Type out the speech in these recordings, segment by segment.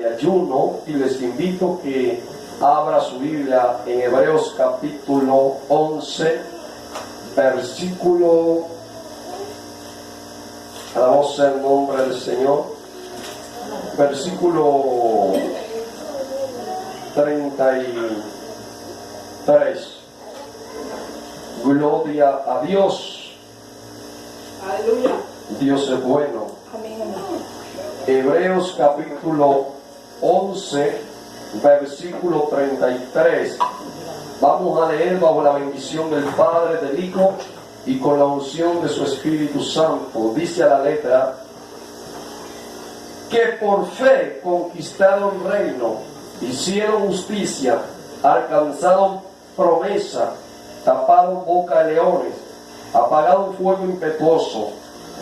de ayuno, y les invito que abra su Biblia en Hebreos capítulo 11, versículo, alabado sea el nombre del Señor, versículo 33. Gloria a Dios. Aleluya. Dios es bueno. Amén. Hebreos capítulo 11, versículo 33. Vamos a leer bajo la bendición del Padre, del Hijo y con la unción de su Espíritu Santo. Dice a la letra: que por fe conquistaron reino, hicieron justicia, alcanzaron promesa, taparon boca de leones, apagaron fuego impetuoso,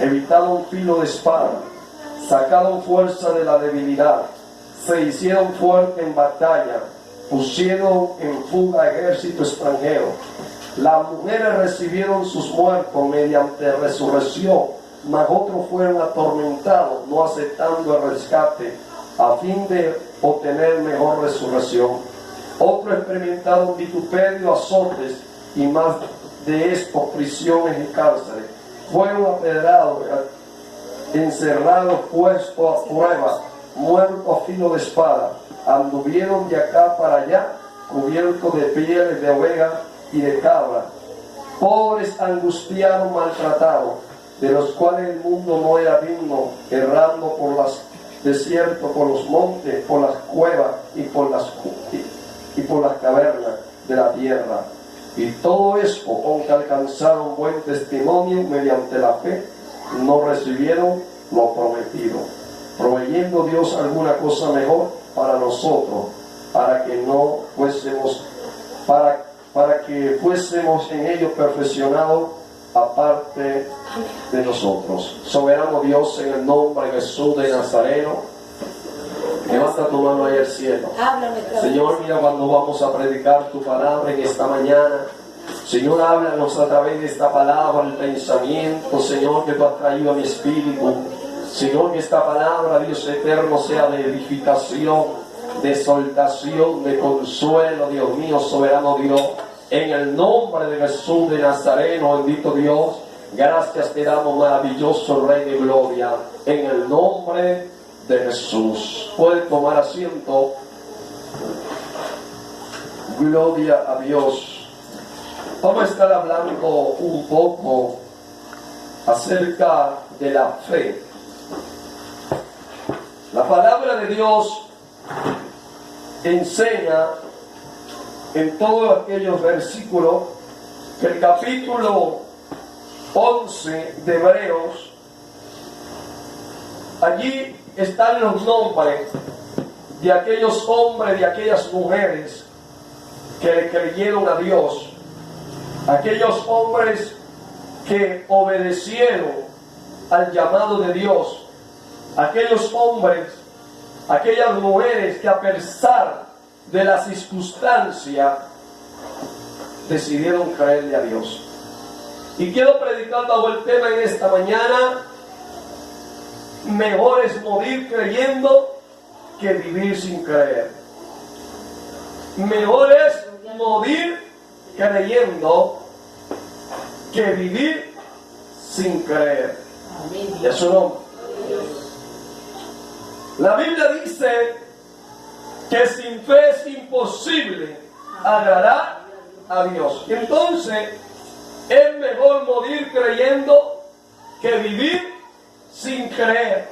evitaron filo de espada, sacaron fuerza de la debilidad, se hicieron fuerte en batalla, pusieron en fuga ejército extranjero. Las mujeres recibieron sus muertos mediante resurrección, mas otros fueron atormentados, no aceptando el rescate, a fin de obtener mejor resurrección. Otros experimentaron vituperio, azotes, y más de esto, prisiones y cárceles. Fueron apedrados, encerrados, puestos a prueba, muertos a filo de espada. Anduvieron de acá para allá, cubiertos de pieles de oveja y de cabra. Pobres, angustiados, maltratados, de los cuales el mundo no era digno, errando por los desiertos, por los montes, por las cuevas y por las cavernas de la tierra. Y todo esto, aunque alcanzaron buen testimonio mediante la fe, no recibieron lo prometido, proveyendo Dios alguna cosa mejor para nosotros, para que no fuésemos, para que fuésemos en ellos perfeccionados aparte de nosotros. Soberano Dios, en el nombre de Jesús de Nazareno, levanta tu mano ahí al cielo. Señor, mira, cuando vamos a predicar tu palabra en esta mañana, Señor, háblanos a través de esta palabra, el pensamiento, Señor, que tú has traído a mi espíritu. Señor, que esta palabra, Dios eterno, sea de edificación, de exaltación, de consuelo, Dios mío, soberano Dios. En el nombre de Jesús de Nazareno, bendito Dios, gracias te damos, maravilloso Rey de Gloria, en el nombre de Jesús. Pueden tomar asiento. Gloria a Dios. Vamos a estar hablando un poco acerca de la fe. La palabra de Dios enseña en todos aquellos versículos que el capítulo 11 de Hebreos, allí están los nombres de aquellos hombres y aquellas mujeres que le creyeron a Dios, aquellos hombres que obedecieron al llamado de Dios, aquellos hombres, aquellas mujeres que a pesar de la circunstancia decidieron creerle a Dios. Y quiero predicar bajo el tema en esta mañana: mejor es morir creyendo que vivir sin creer. Mejor es morir creyendo que vivir sin creer. Y a su nombre. La Biblia dice que sin fe es imposible agradar a Dios. Entonces, es mejor morir creyendo que vivir sin creer.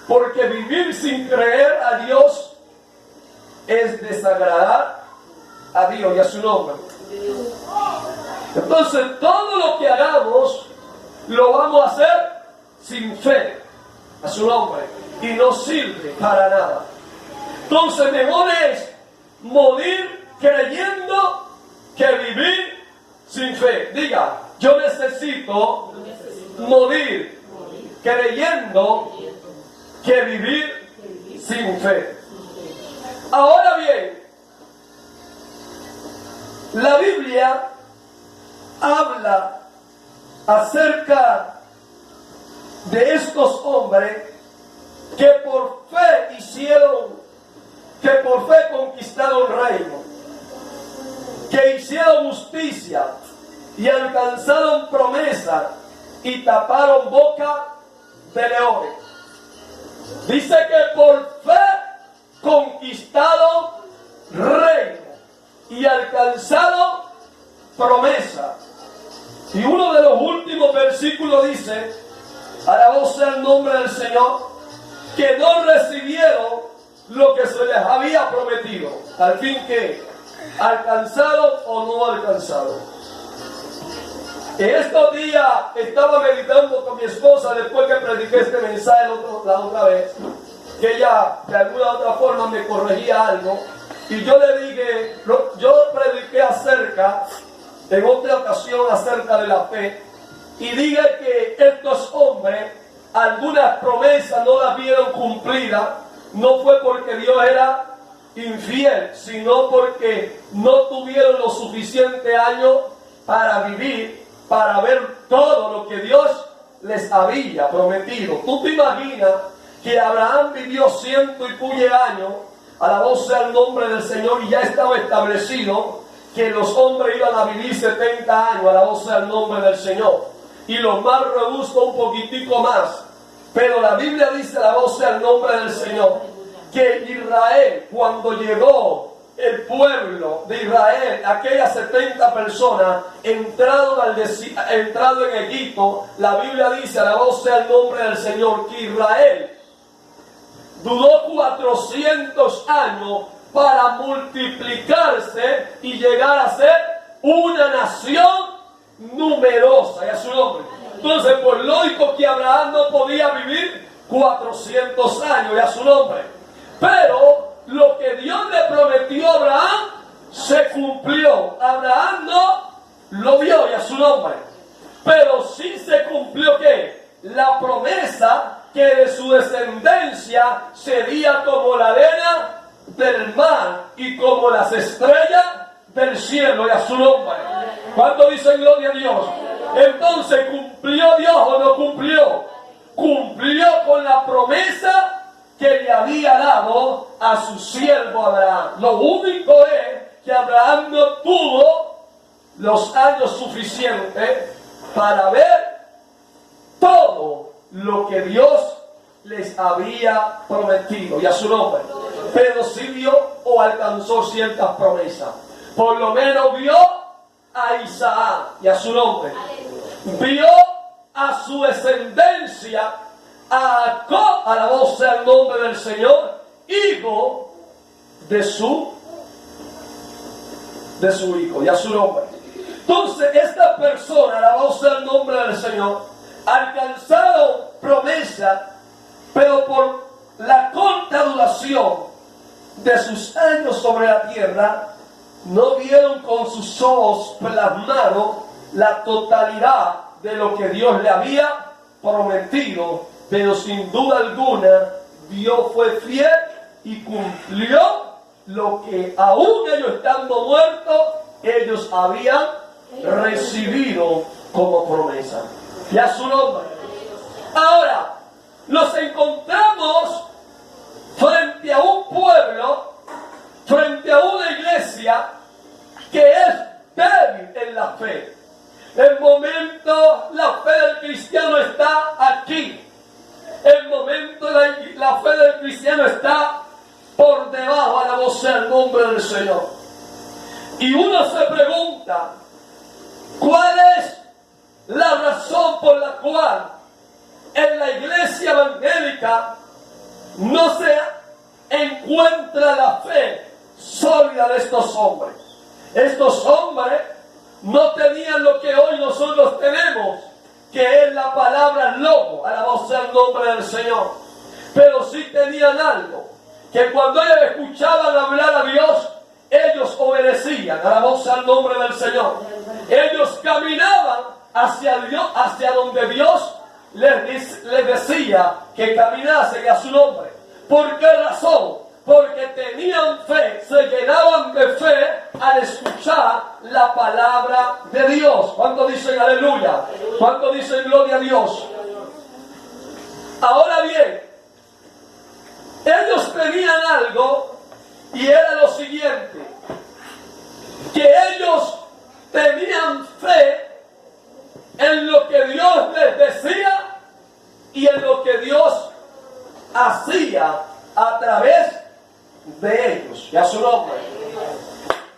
Porque vivir sin creer a Dios es desagradar a Dios y a su nombre. Entonces, todo lo que hagamos lo vamos a hacer sin fe a su nombre y no sirve para nada. Entonces, mejor es morir creyendo que vivir sin fe. Diga: yo necesito morir creyendo que vivir sin fe. Ahora bien, la Biblia habla acerca de estos hombres que por fe hicieron que por fe conquistaron reino, que hicieron justicia y alcanzaron promesa y taparon boca de leones. Dice que por fe conquistaron reino y alcanzaron promesa. Y uno de los últimos versículos dice, alabado sea el nombre del Señor, que no recibieron lo que se les había prometido. Al fin que alcanzaron o no alcanzaron. En estos días estaba meditando con mi esposa después que prediqué este mensaje la otra vez, que ella de alguna u otra forma me corregía algo, y yo le dije, yo prediqué en otra ocasión acerca de la fe, y dije que estos hombres algunas promesas no las vieron cumplidas, no fue porque Dios era infiel, sino porque no tuvieron los suficientes años para vivir, para ver todo lo que Dios les había prometido. ¿Tú te imaginas que Abraham vivió 100 y puye años, alabado sea el nombre del Señor, y ya estaba establecido que los hombres iban a vivir 70 años, alabado sea el nombre del Señor, y los más robustos un poquitico más? Pero la Biblia dice, alabado sea el nombre del Señor, que Israel, cuando llegó el pueblo de Israel, aquellas 70 personas entraron en Egipto, la Biblia dice, alabado sea el nombre del Señor, que Israel duró 400 años para multiplicarse y llegar a ser una nación numerosa, y a su nombre. Entonces, por lógico que Abraham no podía vivir 400 años, y a su nombre. Pero lo que Dios le prometió a Abraham se cumplió. Abraham no lo vio, y a su nombre. Pero sí se cumplió ¿qué? La promesa que de su descendencia sería como la arena del mar y como las estrellas del cielo, y a su nombre. ¿Cuánto dicen gloria a Dios? Entonces, ¿cumplió Dios o no cumplió? Cumplió con la promesa que le había dado a su siervo Abraham. Lo único es que Abraham no tuvo los años suficientes para ver todo lo que Dios les había prometido, y a su nombre. Pero sí vio o alcanzó ciertas promesas. Por lo menos vio a Isaac, y a su nombre. Vio a su descendencia, a Jacob, a la voz del nombre del Señor, hijo de su hijo, y a su nombre. Entonces, esta persona, a la voz del nombre del Señor, alcanzaron promesa, pero por la corta duración de sus años sobre la tierra, no vieron con sus ojos plasmados la totalidad de lo que Dios le había prometido. Pero sin duda alguna, Dios fue fiel y cumplió lo que aún ellos estando muertos, ellos habían recibido como promesa. Y a su nombre. Ahora, nos encontramos frente a un pueblo, frente a una iglesia que es débil en la fe. El momento, la fe del cristiano está aquí. El momento, la fe del cristiano está por debajo, a la voz del nombre del Señor. Y uno se pregunta, ¿cuál es la razón por la cual en la iglesia evangélica no se encuentra la fe sólida de estos hombres? Estos hombres no tenían lo que hoy nosotros tenemos, que es la palabra logo, alabado sea el nombre del Señor. Pero sí tenían algo, que cuando ellos escuchaban hablar a Dios, ellos obedecían, alabado sea el nombre del Señor. Ellos caminaban hacia Dios, hacia donde Dios les decía que caminasen, a su nombre. ¿Por qué razón? Porque tenían fe, se llenaban de fe al escuchar la palabra de Dios. ¿Cuántos dicen aleluya? ¿Cuántos dicen gloria a Dios? Ahora bien, ellos tenían algo Y era lo siguiente, que ellos tenían fe en lo que Dios les decía y en lo que Dios hacía a través de ellos. Y a su nombre.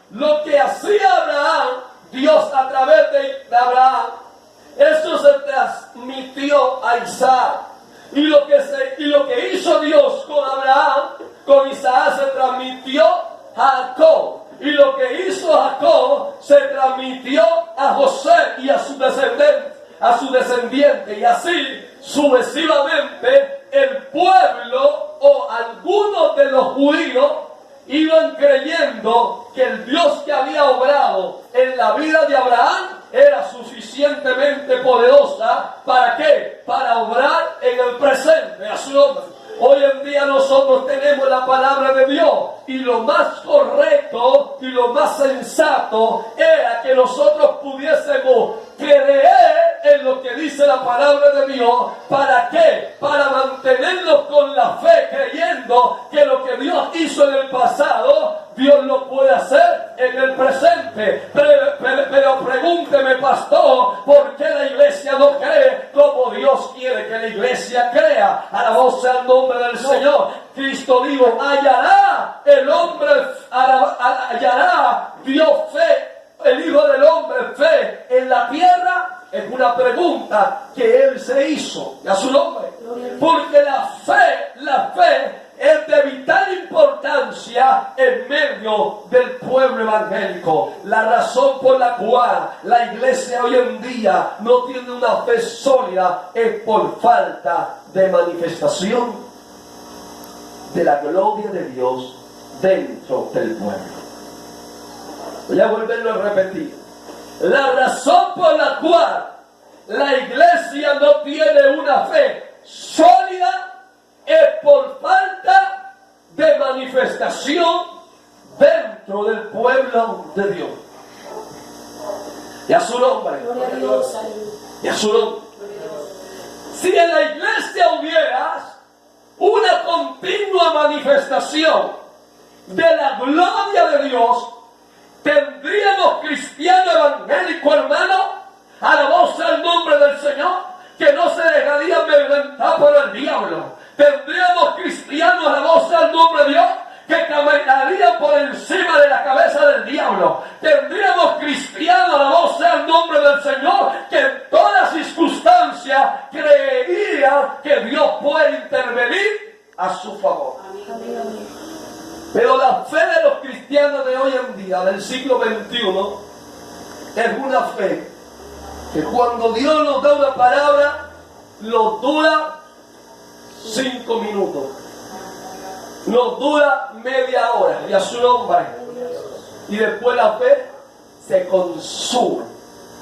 Lo que hacía Abraham, Dios a través de Abraham, eso se transmitió a Isaac. Y lo que hizo Dios con Abraham, con Isaac, se transmitió a Jacob. Y lo que hizo Jacob se transmitió a José y a su descendiente. Y así sucesivamente el pueblo o algunos de los judíos iban creyendo que el Dios que había obrado en la vida de Abraham era suficientemente poderosa. ¿Para qué? Para obrar en el presente, a su nombre. Hoy en día nosotros tenemos la palabra de Dios y lo más correcto y lo más sensato era que nosotros pudiésemos creer en lo que dice la palabra de Dios. ¿Para qué? Para mantenernos con la fe, creyendo que lo que Dios hizo en el pasado, Dios lo puede hacer en el presente. Pero pregúnteme, pastor, ¿por qué la iglesia no cree como Dios quiere que la iglesia crea? Alabado sea el nombre del Señor. Cristo dijo, hallará el hombre, hallará Dios fe, el Hijo del Hombre fe en la tierra. Es una pregunta que Él se hizo, a su nombre. Porque la fe es de vital importancia en medio del pueblo evangélico. La razón por la cual la iglesia hoy en día no tiene una fe sólida es por falta de manifestación de la gloria de Dios dentro del pueblo. Voy a volverlo a repetir. La razón por la cual la iglesia no tiene una fe sólida es por falta de manifestación dentro del pueblo de Dios. Y a su nombre. Y a su nombre. Si en la iglesia hubiera una continua manifestación de la gloria de Dios, tendríamos cristiano evangélico, hermano, alabado sea el nombre del Señor, que no se dejaría amedrentar por el diablo. Tendríamos cristianos, alabado sea el nombre de Dios, que caminarían por encima de la cabeza del diablo. Tendríamos cristianos, alabado sea el nombre del Señor, que en todas circunstancias creerían que Dios puede intervenir a su favor. Pero la fe de los cristianos de hoy en día, del siglo XXI, es una fe que cuando Dios nos da una palabra, nos dura 5 minutos, nos dura media hora, y a su nombre. Y después la fe se consume,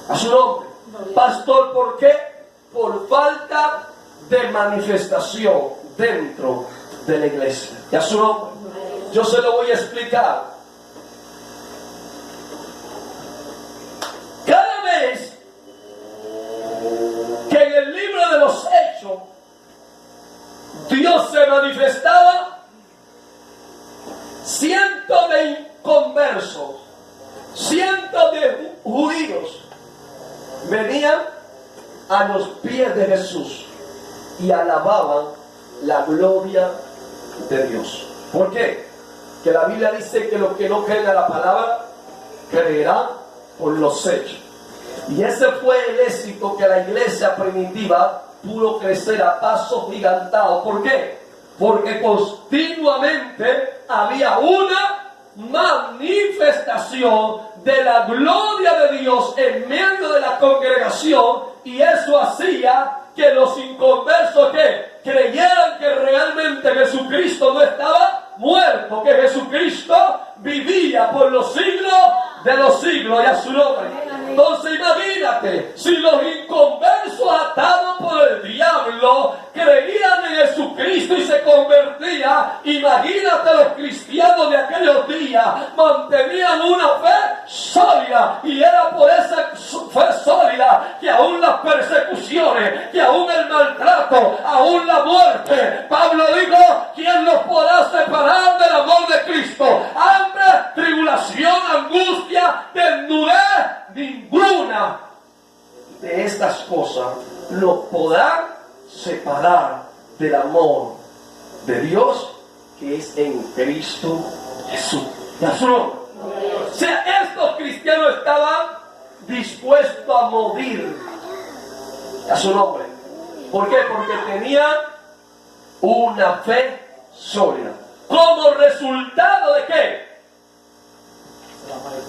a su nombre. Pastor, ¿por qué? Por falta de manifestación dentro de la iglesia. Y a su nombre. Yo se lo voy a explicar. Cada vez que en el libro de los Hechos Dios se manifestaba, cientos de inconversos, cientos de judíos venían a los pies de Jesús y alababan la gloria de Dios. ¿Por qué? Que la Biblia dice que los que no creen a la palabra creerán por los hechos. Y ese fue el éxito que la iglesia primitiva pudo crecer a pasos gigantados. ¿Por qué? Porque continuamente había una manifestación de la gloria de Dios en medio de la congregación, y eso hacía que los inconversos que creyeran que realmente Jesucristo no estaba muerto, que Jesucristo vivía por los siglos de los siglos, y a su nombre. Entonces imagínate, si los inconversos atados por el diablo creían en Jesucristo y se convertían, imagínate los cristianos de aquellos días mantenían una fe sólida, y era por esa fe sólida que aún las persecuciones, que aún el maltrato, aún la muerte, Pablo dijo, ¿quién nos podrá separar del amor de Cristo? nos podrá separar del amor de Dios que es en Cristo Jesús. Y a su nombre. O sea, estos cristianos estaban dispuestos a morir a su nombre. ¿Por qué? Porque tenían una fe sólida. ¿Como resultado de qué?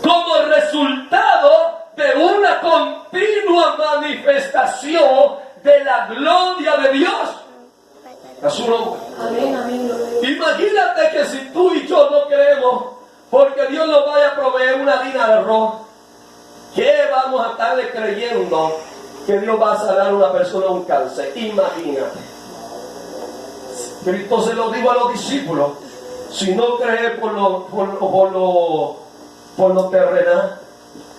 Como resultado de una continua manifestación de la gloria de Dios a su nombre. Amén, amén. Imagínate que si tú y yo no creemos porque Dios nos vaya a proveer una harina de arroz, ¿qué vamos a estarle creyendo que Dios va a sanar a una persona de un cáncer? Imagínate. Cristo se lo dijo a los discípulos: si no crees por lo terrenal,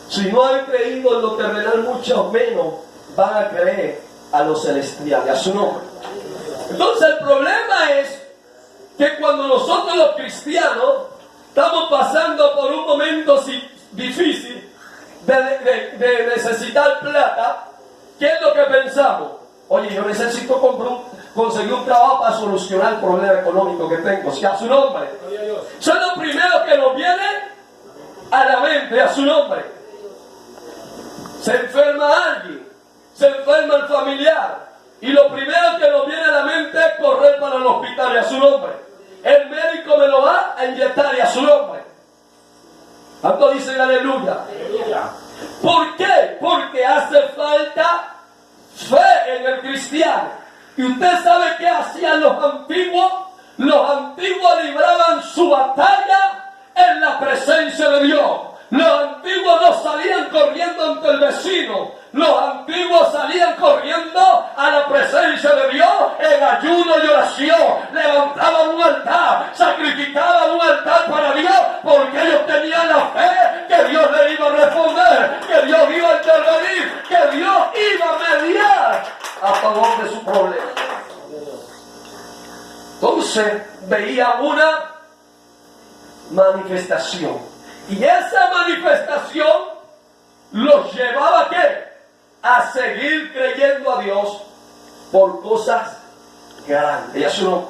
si no han creído en lo terrenal, mucho menos van a creer a lo celestial, a su nombre. Entonces el problema es que cuando nosotros los cristianos estamos pasando por un momento difícil de necesitar plata, ¿qué es lo que pensamos? Oye, yo necesito conseguir un trabajo para solucionar el problema económico que tengo. Si a su nombre. Eso es lo primero que nos viene a la mente, a su nombre. Se enferma alguien, se enferma el familiar, y lo primero que nos viene a la mente es correr para el hospital, y a su nombre. El médico me lo va a inyectar, y a su nombre. ¿Cuánto dicen aleluya? ¿Por qué? Porque hace falta fe en el cristiano. Y usted sabe qué hacían los antiguos. Los antiguos libraban su batalla en la presencia de Dios. Los antiguos no salían corriendo ante el vecino. Los antiguos salían corriendo a la presencia de Dios en ayuno y oración. Levantaban un altar, sacrificaban un altar para Dios, porque ellos tenían la fe que Dios le iba a responder, que Dios iba a intervenir, que Dios iba a mediar a favor de su problema. Entonces veía una manifestación, y esa manifestación los llevaba ¿a qué? A seguir creyendo a Dios por cosas grandes. ¿Y eso no?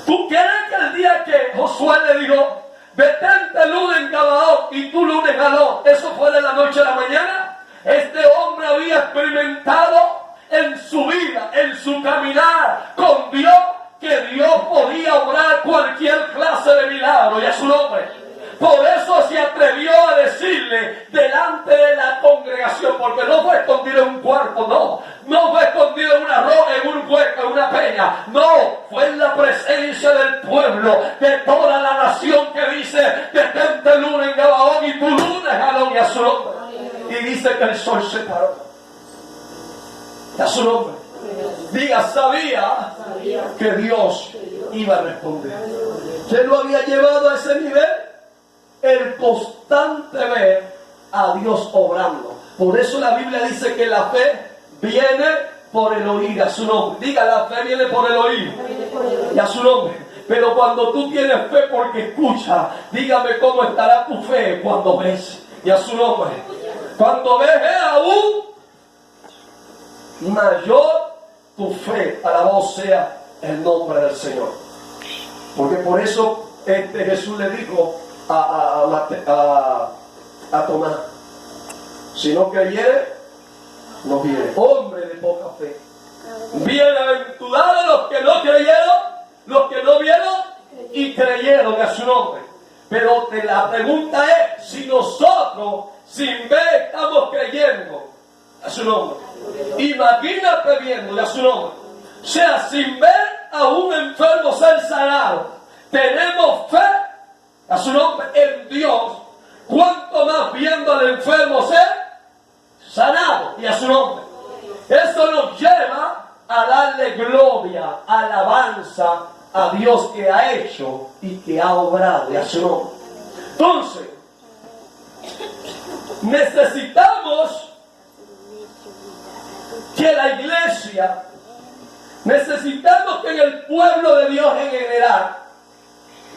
¿Tú crees que el día que Josué le dijo: detente lunes en Gabaón y tú lunes en Galón, eso fue de la noche a la mañana? Este hombre había experimentado en su vida, en su caminar con Dios, que Dios podía obrar cualquier clase de milagro, y a su nombre. Por eso se atrevió a decirle delante de la congregación, porque no fue escondido en un cuarto, no fue escondido en una roca, en un hueco, en una peña, no, fue en la presencia del pueblo, de toda la nación, que dice: detente el lunes en Gabaón y tu lunes Galón, y a su nombre. Y dice que el sol se paró, y a su nombre. Diga: sabía que Dios iba a responder. ¿Qué lo había llevado a ese nivel? El constante ver a Dios obrando. Por eso la Biblia dice que la fe viene por el oír, a su nombre. Diga: la fe viene por el oír, y a su nombre. Pero cuando tú tienes fe porque escuchas, dígame cómo estará tu fe cuando ves, y a su nombre. Cuando ves aún mayor tu fe, alabado sea el nombre del Señor. Porque por eso Jesús le dijo a Tomás: si no creyere, no viene. Hombre de poca fe. Bienaventurados los que no creyeron, los que no vieron y creyeron, a su nombre. Pero la pregunta es: si nosotros sin ver estamos creyendo, a su nombre. Imagínate viendo, a su nombre. O sea, sin ver a un enfermo ser sanado, tenemos fe, a su nombre, en Dios. Cuanto más viendo al enfermo ser sanado, y a su nombre. Eso nos lleva a darle gloria, alabanza a Dios, que ha hecho y que ha obrado, y a su nombre. Entonces, necesitamos que la iglesia, necesitamos que en el pueblo de Dios en general